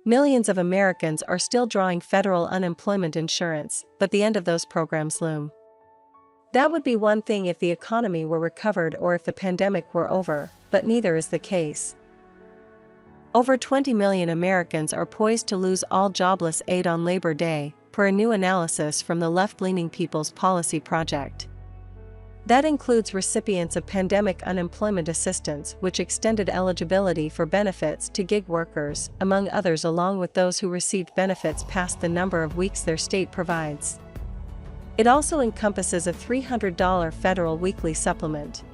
Millions of Americans are still drawing federal unemployment insurance, but the end of those programs loom. That would be one thing if the economy were recovered or if the pandemic were over, but neither is the case. Over 20 million Americans are poised to lose all jobless aid on Labor Day, per a new analysis from the left-leaning People's Policy Project. That includes recipients of pandemic unemployment assistance, which extended eligibility for benefits to gig workers, among others, along with those who received benefits past the number of weeks their state provides. It also encompasses a $300 federal weekly supplement.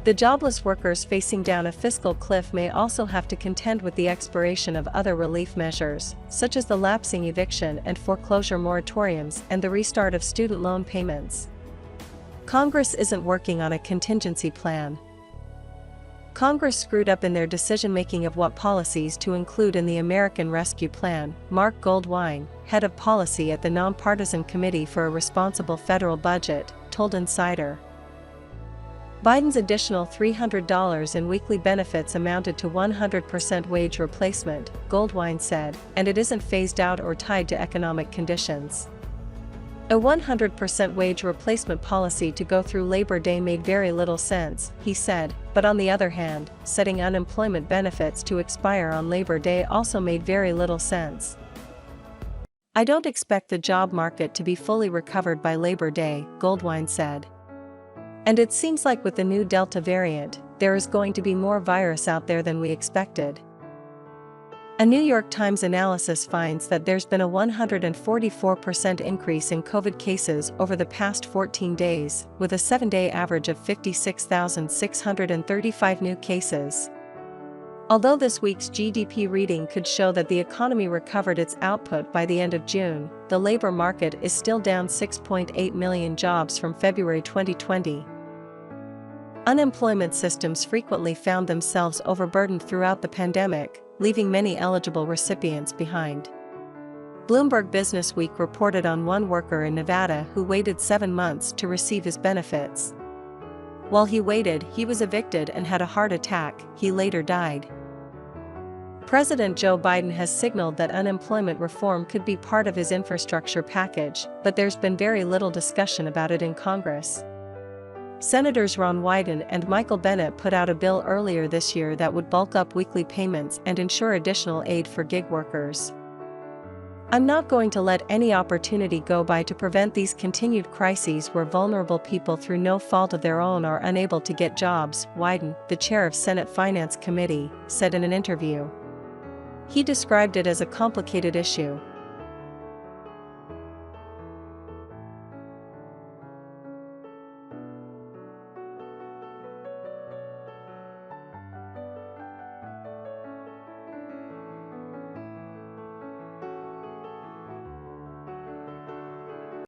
The jobless workers facing down a fiscal cliff may also have to contend with the expiration of other relief measures, such as the lapsing eviction and foreclosure moratoriums and the restart of student loan payments. Congress isn't working on a contingency plan. Congress screwed up in their decision-making of what policies to include in the American Rescue Plan, Mark Goldwine, head of policy at the Nonpartisan Committee for a Responsible Federal Budget, told Insider. Biden's additional $300 in weekly benefits amounted to 100% wage replacement, Goldwine said, and it isn't phased out or tied to economic conditions. A 100% wage replacement policy to go through Labor Day made very little sense, he said, but on the other hand, setting unemployment benefits to expire on Labor Day also made very little sense. I don't expect the job market to be fully recovered by Labor Day, Goldwine said. And it seems like with the new Delta variant, there is going to be more virus out there than we expected. A New York Times analysis finds that there's been a 144% increase in COVID cases over the past 14 days, with a 7-day average of 56,635 new cases. Although this week's GDP reading could show that the economy recovered its output by the end of June, the labor market is still down 6.8 million jobs from February 2020. Unemployment systems frequently found themselves overburdened throughout the pandemic, leaving many eligible recipients behind. Bloomberg Businessweek reported on one worker in Nevada who waited 7 months to receive his benefits. While he waited, he was evicted and had a heart attack. He later died. President Joe Biden has signaled that unemployment reform could be part of his infrastructure package, but there's been very little discussion about it in Congress. Senators Ron Wyden and Michael Bennet put out a bill earlier this year that would bulk up weekly payments and ensure additional aid for gig workers. I'm not going to let any opportunity go by to prevent these continued crises where vulnerable people through no fault of their own are unable to get jobs, Wyden, the chair of Senate Finance Committee, said in an interview. He described it as a complicated issue,